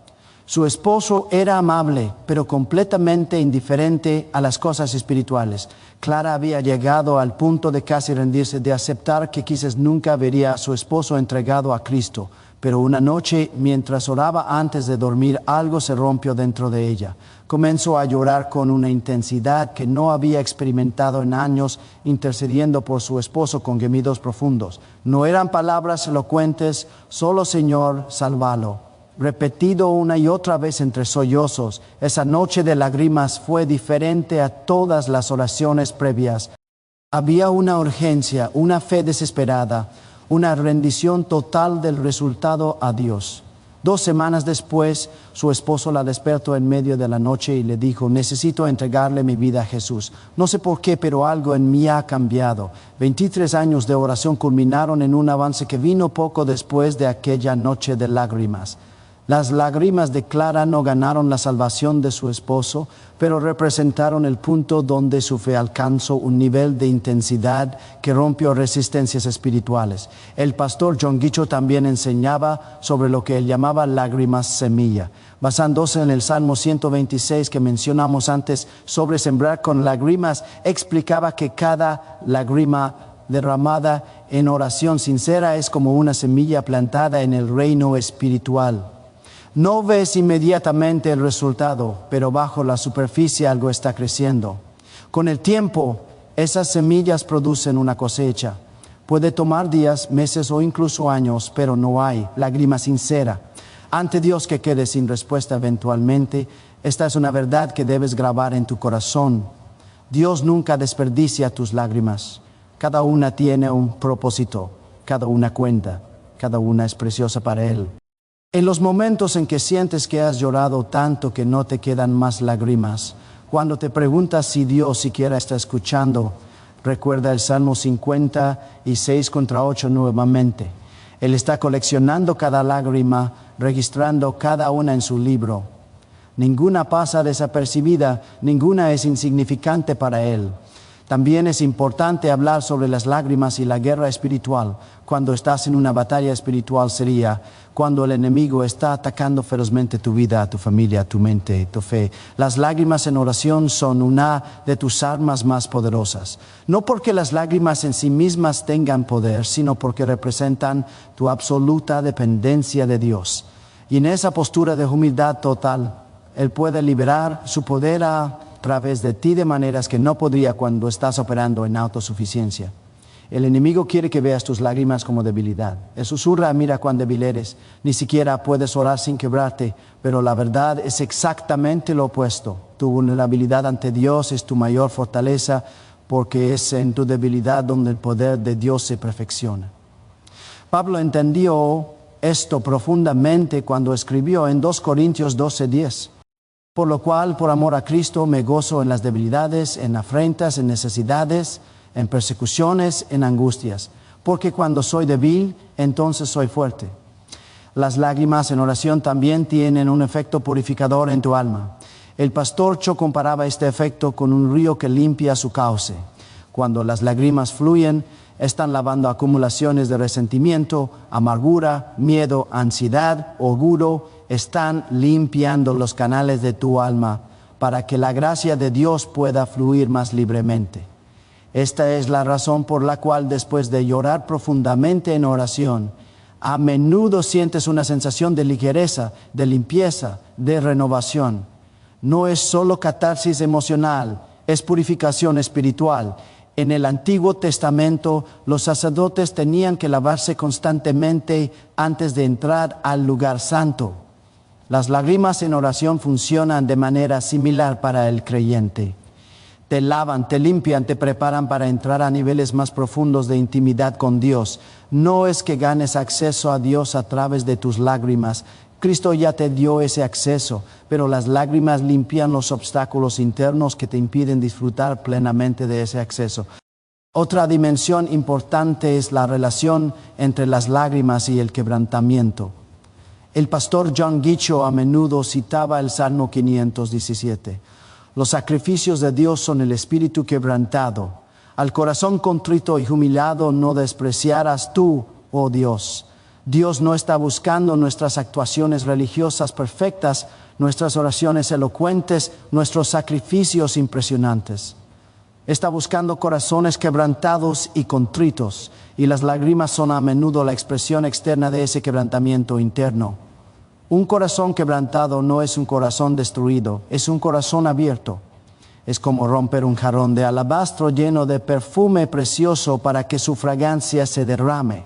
Su esposo era amable, pero completamente indiferente a las cosas espirituales. Clara había llegado al punto de casi rendirse, de aceptar que quizás nunca vería a su esposo entregado a Cristo. Pero una noche, mientras oraba antes de dormir, algo se rompió dentro de ella. Comenzó a llorar con una intensidad que no había experimentado en años, intercediendo por su esposo con gemidos profundos. No eran palabras elocuentes, solo Señor, sálvalo. Repetido una y otra vez entre sollozos, esa noche de lágrimas fue diferente a todas las oraciones previas. Había una urgencia, una fe desesperada, una rendición total del resultado a Dios. 2 semanas después, su esposo la despertó en medio de la noche y le dijo: necesito entregarle mi vida a Jesús. No sé por qué, pero algo en mí ha cambiado. 23 años de oración culminaron en un avance que vino poco después de aquella noche de lágrimas. Las lágrimas de Clara no ganaron la salvación de su esposo, pero representaron el punto donde su fe alcanzó un nivel de intensidad que rompió resistencias espirituales. El pastor John Guicho también enseñaba sobre lo que él llamaba lágrimas semilla, basándose en el Salmo 126 que mencionamos antes sobre sembrar con lágrimas. Explicaba que cada lágrima derramada en oración sincera es como una semilla plantada en el reino espiritual. No ves inmediatamente el resultado, pero bajo la superficie algo está creciendo. Con el tiempo, esas semillas producen una cosecha. Puede tomar días, meses o incluso años, pero no hay lágrima sincera ante Dios que quede sin respuesta eventualmente. Esta es una verdad que debes grabar en tu corazón. Dios nunca desperdicia tus lágrimas. Cada una tiene un propósito, cada una cuenta, cada una es preciosa para Él. En los momentos en que sientes que has llorado tanto que no te quedan más lágrimas, cuando te preguntas si Dios siquiera está escuchando, recuerda el Salmo 56:8 nuevamente. Él está coleccionando cada lágrima, registrando cada una en su libro. Ninguna pasa desapercibida, ninguna es insignificante para Él. También es importante hablar sobre las lágrimas y la guerra espiritual. Cuando estás en una batalla espiritual sería cuando el enemigo está atacando ferozmente tu vida, tu familia, tu mente, tu fe. Las lágrimas en oración son una de tus armas más poderosas. No porque las lágrimas en sí mismas tengan poder, sino porque representan tu absoluta dependencia de Dios. Y en esa postura de humildad total, Él puede liberar su poder a través de ti de maneras que no podría cuando estás operando en autosuficiencia. El enemigo quiere que veas tus lágrimas como debilidad. Él susurra: mira cuán débil eres, ni siquiera puedes orar sin quebrarte, pero la verdad es exactamente lo opuesto. Tu vulnerabilidad ante Dios es tu mayor fortaleza, porque es en tu debilidad donde el poder de Dios se perfecciona. Pablo entendió esto profundamente cuando escribió en 2 Corintios 12:10. Por lo cual, por amor a Cristo, me gozo en las debilidades, en afrentas, en necesidades, en persecuciones, en angustias. Porque cuando soy débil, entonces soy fuerte. Las lágrimas en oración también tienen un efecto purificador en tu alma. El pastor Cho comparaba este efecto con un río que limpia su cauce. Cuando las lágrimas fluyen, están lavando acumulaciones de resentimiento, amargura, miedo, ansiedad, orgullo. Están limpiando los canales de tu alma para que la gracia de Dios pueda fluir más libremente. Esta es la razón por la cual después de llorar profundamente en oración, a menudo sientes una sensación de ligereza, de limpieza, de renovación. No es solo catarsis emocional, es purificación espiritual. En el Antiguo Testamento, los sacerdotes tenían que lavarse constantemente antes de entrar al lugar santo. Las lágrimas en oración funcionan de manera similar para el creyente. Te lavan, te limpian, te preparan para entrar a niveles más profundos de intimidad con Dios. No es que ganes acceso a Dios a través de tus lágrimas. Cristo ya te dio ese acceso, pero las lágrimas limpian los obstáculos internos que te impiden disfrutar plenamente de ese acceso. Otra dimensión importante es la relación entre las lágrimas y el quebrantamiento. El pastor John Guicho a menudo citaba el Salmo 517. Los sacrificios de Dios son el espíritu quebrantado. Al corazón contrito y humillado no despreciarás tú, oh Dios. Dios no está buscando nuestras actuaciones religiosas perfectas, nuestras oraciones elocuentes, nuestros sacrificios impresionantes. Está buscando corazones quebrantados y contritos, y las lágrimas son a menudo la expresión externa de ese quebrantamiento interno. Un corazón quebrantado no es un corazón destruido, es un corazón abierto. Es como romper un jarrón de alabastro lleno de perfume precioso para que su fragancia se derrame.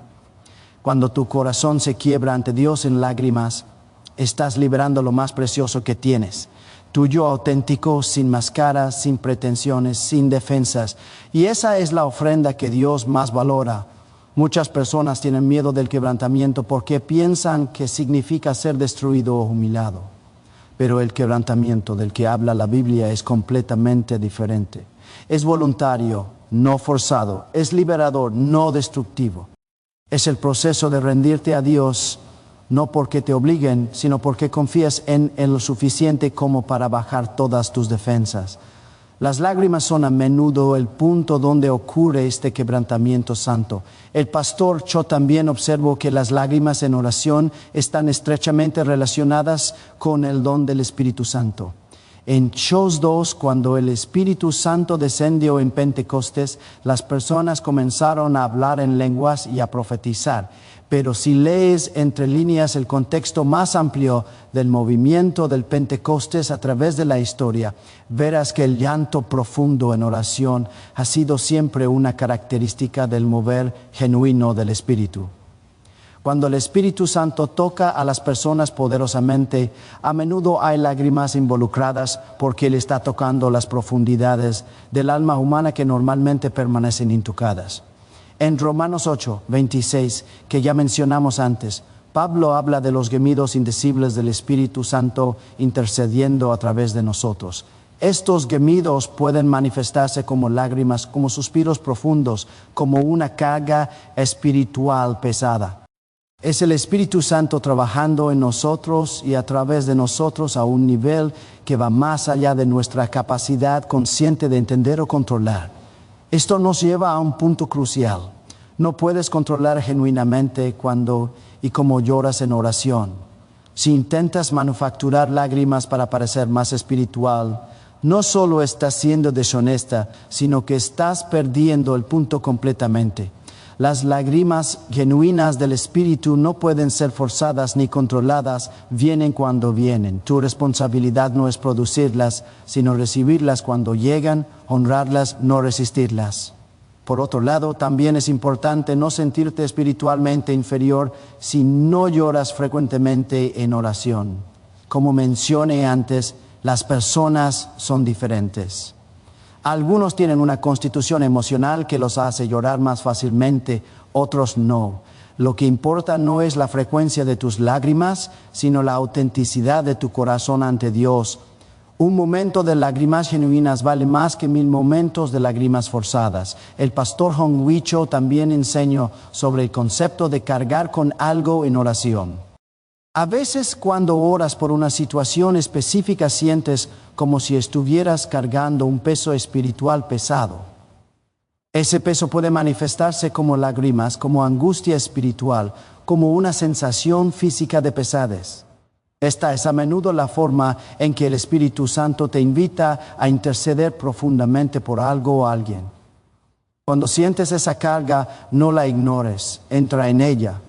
Cuando tu corazón se quiebra ante Dios en lágrimas, estás liberando lo más precioso que tienes. Tu yo auténtico, sin máscaras, sin pretensiones, sin defensas. Y esa es la ofrenda que Dios más valora. Muchas personas tienen miedo del quebrantamiento porque piensan que significa ser destruido o humillado. Pero el quebrantamiento del que habla la Biblia es completamente diferente. Es voluntario, no forzado. Es liberador, no destructivo. Es el proceso de rendirte a Dios, no porque te obliguen, sino porque confías en Él lo suficiente como para bajar todas tus defensas. Las lágrimas son a menudo el punto donde ocurre este quebrantamiento santo. El pastor Cho también observó que las lágrimas en oración están estrechamente relacionadas con el don del Espíritu Santo. En Hechos 2, cuando el Espíritu Santo descendió en Pentecostés, las personas comenzaron a hablar en lenguas y a profetizar. Pero si lees entre líneas el contexto más amplio del movimiento del Pentecostés a través de la historia, verás que el llanto profundo en oración ha sido siempre una característica del mover genuino del Espíritu. Cuando el Espíritu Santo toca a las personas poderosamente, a menudo hay lágrimas involucradas porque Él está tocando las profundidades del alma humana que normalmente permanecen intocadas. En Romanos 8, 26, que ya mencionamos antes, Pablo habla de los gemidos indecibles del Espíritu Santo intercediendo a través de nosotros. Estos gemidos pueden manifestarse como lágrimas, como suspiros profundos, como una carga espiritual pesada. Es el Espíritu Santo trabajando en nosotros y a través de nosotros a un nivel que va más allá de nuestra capacidad consciente de entender o controlar. Esto nos lleva a un punto crucial. No puedes controlar genuinamente cuando y cómo lloras en oración. Si intentas manufacturar lágrimas para parecer más espiritual, no solo estás siendo deshonesta, sino que estás perdiendo el punto completamente. Las lágrimas genuinas del Espíritu no pueden ser forzadas ni controladas, vienen cuando vienen. Tu responsabilidad no es producirlas, sino recibirlas cuando llegan, honrarlas, no resistirlas. Por otro lado, también es importante no sentirte espiritualmente inferior si no lloras frecuentemente en oración. Como mencioné antes, las personas son diferentes. Algunos tienen una constitución emocional que los hace llorar más fácilmente, otros no. Lo que importa no es la frecuencia de tus lágrimas, sino la autenticidad de tu corazón ante Dios. Un momento de lágrimas genuinas vale más que 1000 momentos de lágrimas forzadas. El pastor Hong Wei-cho también enseñó sobre el concepto de cargar con algo en oración. A veces cuando oras por una situación específica sientes como si estuvieras cargando un peso espiritual pesado. Ese peso puede manifestarse como lágrimas, como angustia espiritual, como una sensación física de pesadez. Esta es a menudo la forma en que el Espíritu Santo te invita a interceder profundamente por algo o alguien. Cuando sientes esa carga, no la ignores, entra en ella.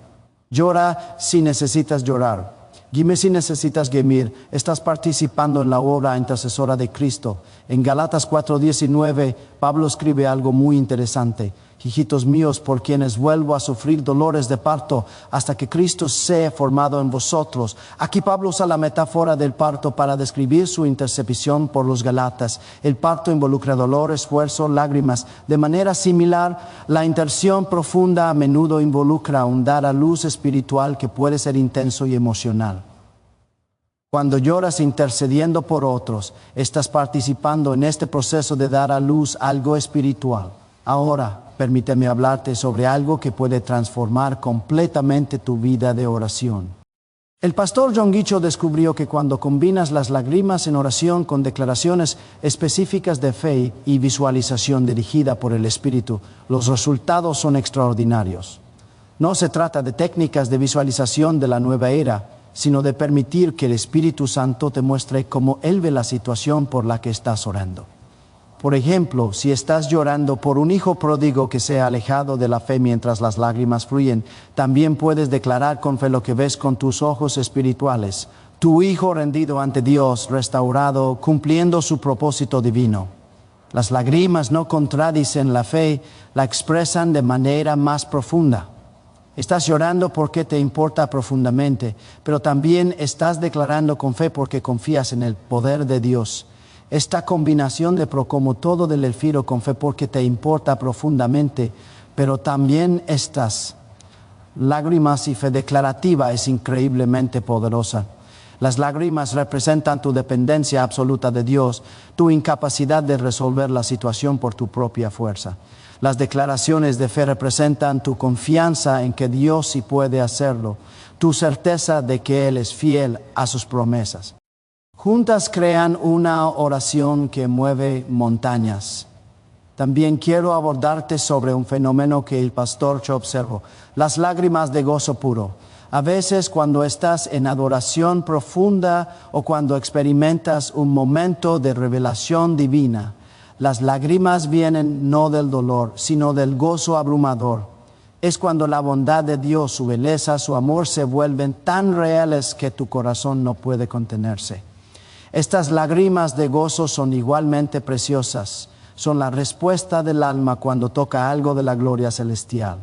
Llora si necesitas llorar. Gime si necesitas gemir. Estás participando en la obra intercesora de Cristo. En Galatas 4:19, Pablo escribe algo muy interesante. Hijitos míos, por quienes vuelvo a sufrir dolores de parto hasta que Cristo sea formado en vosotros. Aquí Pablo usa la metáfora del parto para describir su intercesión por los Galatas. El parto involucra dolor, esfuerzo, lágrimas. De manera similar, la intercesión profunda a menudo involucra un dar a luz espiritual que puede ser intenso y emocional. Cuando lloras intercediendo por otros, estás participando en este proceso de dar a luz algo espiritual. Ahora, permíteme hablarte sobre algo que puede transformar completamente tu vida de oración. El pastor John Guicho descubrió que cuando combinas las lágrimas en oración con declaraciones específicas de fe y visualización dirigida por el Espíritu, los resultados son extraordinarios. No se trata de técnicas de visualización de la nueva era, sino de permitir que el Espíritu Santo te muestre cómo Él ve la situación por la que estás orando. Por ejemplo, si estás llorando por un hijo pródigo que se ha alejado de la fe mientras las lágrimas fluyen, también puedes declarar con fe lo que ves con tus ojos espirituales. Tu hijo rendido ante Dios, restaurado, cumpliendo su propósito divino. Las lágrimas no contradicen la fe, la expresan de manera más profunda. Estás llorando porque te importa profundamente, pero también estás declarando con fe porque confías en el poder de Dios. Esta combinación de como todo del elfiro con fe porque te importa profundamente, pero también estas lágrimas y fe declarativa es increíblemente poderosa. Las lágrimas representan tu dependencia absoluta de Dios, tu incapacidad de resolver la situación por tu propia fuerza. Las declaraciones de fe representan tu confianza en que Dios sí puede hacerlo, tu certeza de que Él es fiel a sus promesas. Juntas crean una oración que mueve montañas. También quiero abordarte sobre un fenómeno que el pastor yo observó, las lágrimas de gozo puro. A veces cuando estás en adoración profunda o cuando experimentas un momento de revelación divina, las lágrimas vienen no del dolor, sino del gozo abrumador. Es cuando la bondad de Dios, su belleza, su amor se vuelven tan reales que tu corazón no puede contenerse. Estas lágrimas de gozo son igualmente preciosas. Son la respuesta del alma cuando toca algo de la gloria celestial.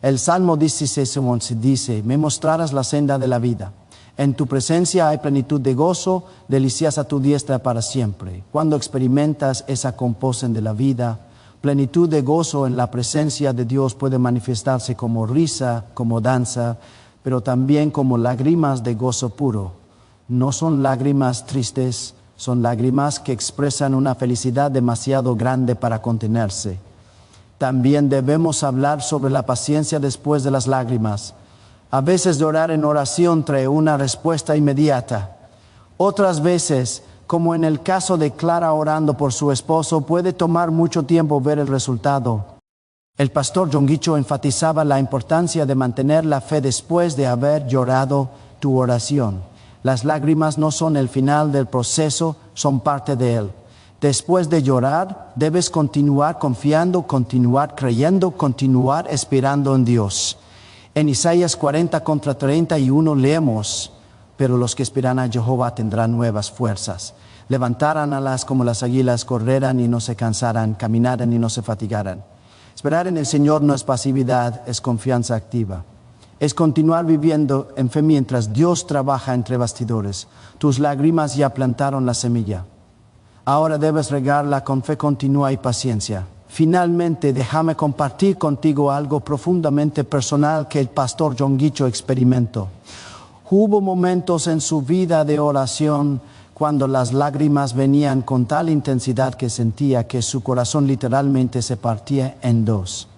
El Salmo 16:11 dice: me mostrarás la senda de la vida. En tu presencia hay plenitud de gozo, delicias a tu diestra para siempre. Cuando experimentas esa composición de la vida, plenitud de gozo en la presencia de Dios puede manifestarse como risa, como danza, pero también como lágrimas de gozo puro. No son lágrimas tristes, son lágrimas que expresan una felicidad demasiado grande para contenerse. También debemos hablar sobre la paciencia después de las lágrimas. A veces orar en oración trae una respuesta inmediata. Otras veces, como en el caso de Clara orando por su esposo, puede tomar mucho tiempo ver el resultado. El pastor John Guicho enfatizaba la importancia de mantener la fe después de haber llorado tu oración. Las lágrimas no son el final del proceso, son parte de él. Después de llorar, debes continuar confiando, continuar creyendo, continuar esperando en Dios. En Isaías 40:31 leemos: pero los que esperan a Jehová tendrán nuevas fuerzas. Levantarán alas como las águilas, correrán y no se cansarán, caminarán y no se fatigarán. Esperar en el Señor no es pasividad, es confianza activa. Es continuar viviendo en fe mientras Dios trabaja entre bastidores. Tus lágrimas ya plantaron la semilla. Ahora debes regarla con fe continua y paciencia. Finalmente, déjame compartir contigo algo profundamente personal que el pastor John Guicho experimentó. Hubo momentos en su vida de oración cuando las lágrimas venían con tal intensidad que sentía que su corazón literalmente se partía en dos.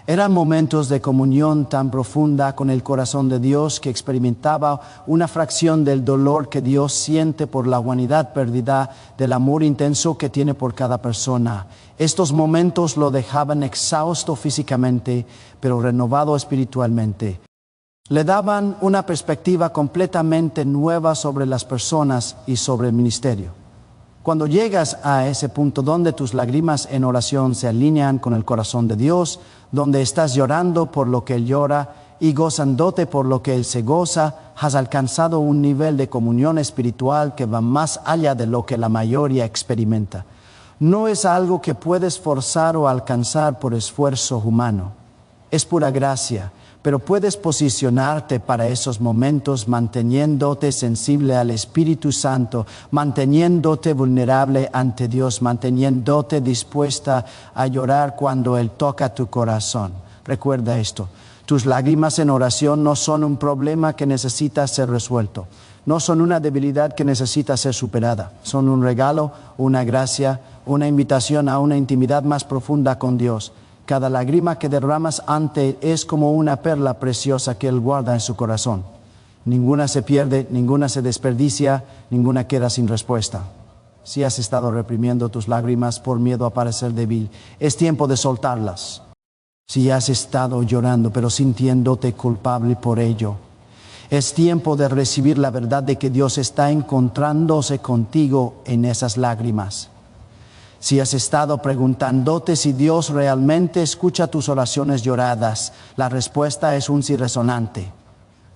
Eran momentos de comunión tan profunda con el corazón de Dios que experimentaba una fracción del dolor que Dios siente por la humanidad perdida, del amor intenso que tiene por cada persona. Estos momentos lo dejaban exhausto físicamente, pero renovado espiritualmente. Le daban una perspectiva completamente nueva sobre las personas y sobre el ministerio. Cuando llegas a ese punto donde tus lágrimas en oración se alinean con el corazón de Dios, donde estás llorando por lo que Él llora y gozándote por lo que Él se goza, has alcanzado un nivel de comunión espiritual que va más allá de lo que la mayoría experimenta. No es algo que puedes forzar o alcanzar por esfuerzo humano. Es pura gracia. Pero puedes posicionarte para esos momentos manteniéndote sensible al Espíritu Santo, manteniéndote vulnerable ante Dios, manteniéndote dispuesta a llorar cuando Él toca tu corazón. Recuerda esto, tus lágrimas en oración no son un problema que necesita ser resuelto, no son una debilidad que necesita ser superada, son un regalo, una gracia, una invitación a una intimidad más profunda con Dios. Cada lágrima que derramas ante Él es como una perla preciosa que Él guarda en su corazón. Ninguna se pierde, ninguna se desperdicia, ninguna queda sin respuesta. Si has estado reprimiendo tus lágrimas por miedo a parecer débil, es tiempo de soltarlas. Si has estado llorando pero sintiéndote culpable por ello, es tiempo de recibir la verdad de que Dios está encontrándose contigo en esas lágrimas. Si has estado preguntándote si Dios realmente escucha tus oraciones lloradas, la respuesta es un sí resonante.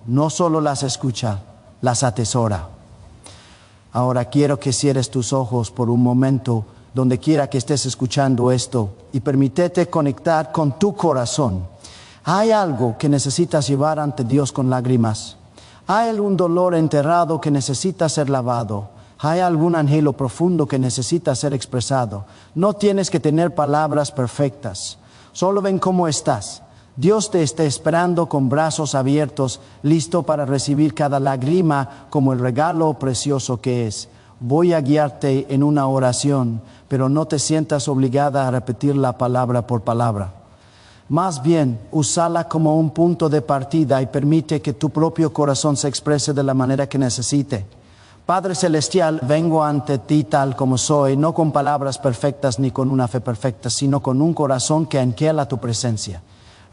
No solo las escucha, las atesora. Ahora quiero que cierres tus ojos por un momento, donde quiera que estés escuchando esto, y permítete conectar con tu corazón. ¿Hay algo que necesitas llevar ante Dios con lágrimas? ¿Hay algún dolor enterrado que necesita ser lavado? ¿Hay algún anhelo profundo que necesita ser expresado? No tienes que tener palabras perfectas. Solo ven cómo estás. Dios te está esperando con brazos abiertos, listo para recibir cada lágrima como el regalo precioso que es. Voy a guiarte en una oración, pero no te sientas obligada a repetirla palabra por palabra. Más bien, úsala como un punto de partida y permite que tu propio corazón se exprese de la manera que necesite. Padre Celestial, vengo ante ti tal como soy, no con palabras perfectas ni con una fe perfecta, sino con un corazón que anhela tu presencia.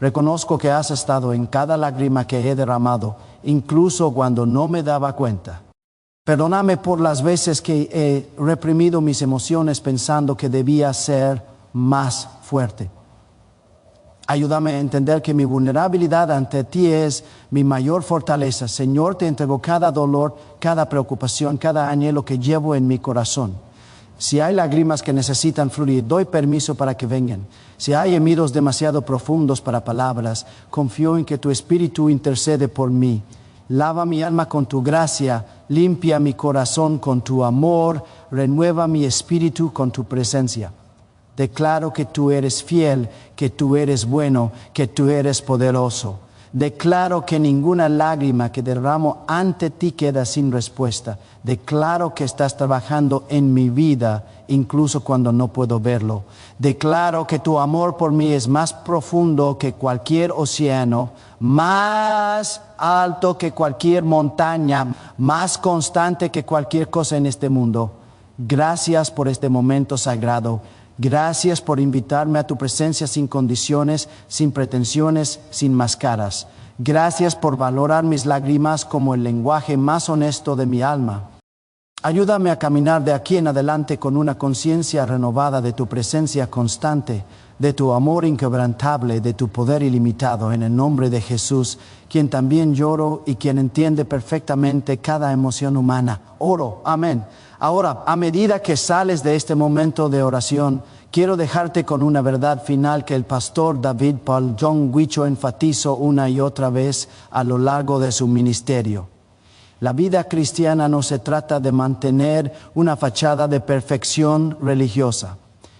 Reconozco que has estado en cada lágrima que he derramado, incluso cuando no me daba cuenta. Perdóname por las veces que he reprimido mis emociones pensando que debía ser más fuerte. Ayúdame a entender que mi vulnerabilidad ante ti es mi mayor fortaleza. Señor, te entrego cada dolor, cada preocupación, cada anhelo que llevo en mi corazón. Si hay lágrimas que necesitan fluir, doy permiso para que vengan. Si hay gemidos demasiado profundos para palabras, confío en que tu Espíritu intercede por mí. Lava mi alma con tu gracia, limpia mi corazón con tu amor, renueva mi espíritu con tu presencia. Declaro que tú eres fiel, que tú eres bueno, que tú eres poderoso. Declaro que ninguna lágrima que derramo ante ti queda sin respuesta. Declaro que estás trabajando en mi vida, incluso cuando no puedo verlo. Declaro que tu amor por mí es más profundo que cualquier océano, más alto que cualquier montaña, más constante que cualquier cosa en este mundo. Gracias por este momento sagrado. Gracias por invitarme a tu presencia sin condiciones, sin pretensiones, sin máscaras. Gracias por valorar mis lágrimas como el lenguaje más honesto de mi alma. Ayúdame a caminar de aquí en adelante con una conciencia renovada de tu presencia constante, de tu amor inquebrantable, de tu poder ilimitado, en el nombre de Jesús, quien también lloro y quien entiende perfectamente cada emoción humana. Oro, amén. Ahora, a medida que sales de este momento de oración, quiero dejarte con una verdad final que el pastor David Paul John Huicho enfatizó una y otra vez a lo largo de su ministerio. La vida cristiana no se trata de mantener una fachada de perfección religiosa.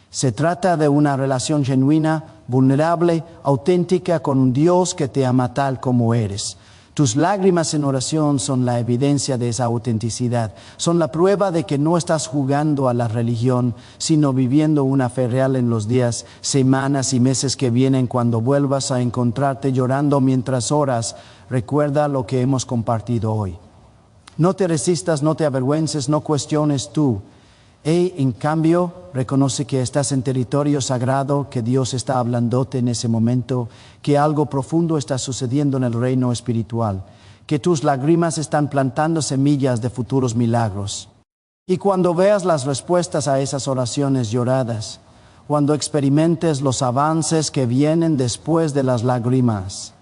Se trata de una relación genuina, vulnerable, auténtica con un Dios que te ama tal como eres. Tus lágrimas en oración son la evidencia de esa autenticidad. Son la prueba de que no estás jugando a la religión, sino viviendo una fe real en los días, semanas y meses que vienen. Cuando vuelvas a encontrarte llorando mientras oras, recuerda lo que hemos compartido hoy. No te resistas, no te avergüences, no cuestiones tú. En cambio, reconoce que estás en territorio sagrado, que Dios está hablándote en ese momento, que algo profundo está sucediendo en el reino espiritual, que tus lágrimas están plantando semillas de futuros milagros. Y cuando veas las respuestas a esas oraciones lloradas, cuando experimentes los avances que vienen después de las lágrimas,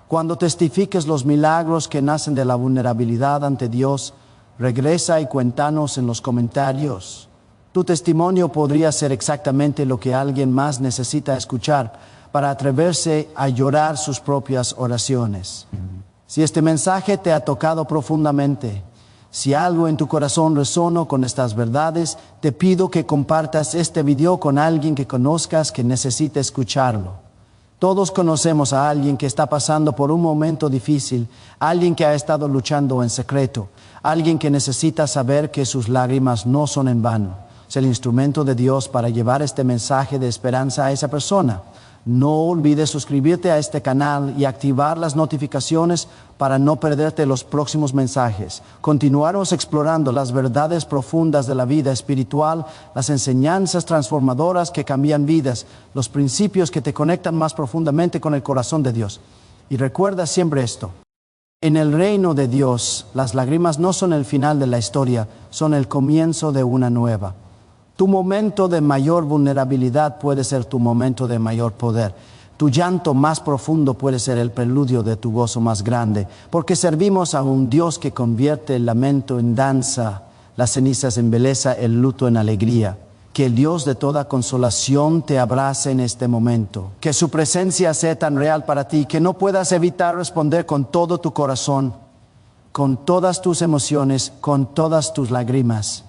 cuando testifiques los milagros que nacen de la vulnerabilidad ante Dios, regresa y cuéntanos en los comentarios. Tu testimonio podría ser exactamente lo que alguien más necesita escuchar para atreverse a llorar sus propias oraciones. Si este mensaje te ha tocado profundamente, si algo en tu corazón resonó con estas verdades, te pido que compartas este video con alguien que conozcas que necesite escucharlo. Todos conocemos a alguien que está pasando por un momento difícil, alguien que ha estado luchando en secreto, alguien que necesita saber que sus lágrimas no son en vano. Es el instrumento de Dios para llevar este mensaje de esperanza a esa persona. No olvides suscribirte a este canal y activar las notificaciones para no perderte los próximos mensajes. Continuaremos explorando las verdades profundas de la vida espiritual, las enseñanzas transformadoras que cambian vidas, los principios que te conectan más profundamente con el corazón de Dios. Y recuerda siempre esto: en el reino de Dios, las lágrimas no son el final de la historia, son el comienzo de una nueva. Tu momento de mayor vulnerabilidad puede ser tu momento de mayor poder. Tu llanto más profundo puede ser el preludio de tu gozo más grande, porque servimos a un Dios que convierte el lamento en danza, las cenizas en belleza, el luto en alegría. Que el Dios de toda consolación te abrace en este momento. Que su presencia sea tan real para ti que no puedas evitar responder con todo tu corazón, con todas tus emociones, con todas tus lágrimas.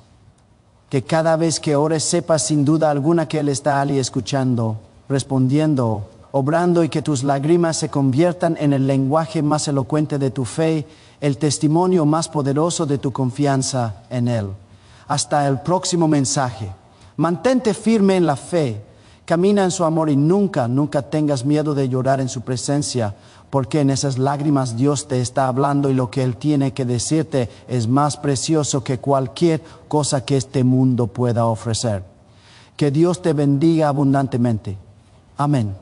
Que cada vez que ores sepas sin duda alguna que Él está allí escuchando, respondiendo, obrando, y que tus lágrimas se conviertan en el lenguaje más elocuente de tu fe, el testimonio más poderoso de tu confianza en Él. Hasta el próximo mensaje. Mantente firme en la fe, camina en su amor y nunca tengas miedo de llorar en su presencia, porque en esas lágrimas Dios te está hablando y lo que Él tiene que decirte es más precioso que cualquier cosa que este mundo pueda ofrecer. Que Dios te bendiga abundantemente. Amén.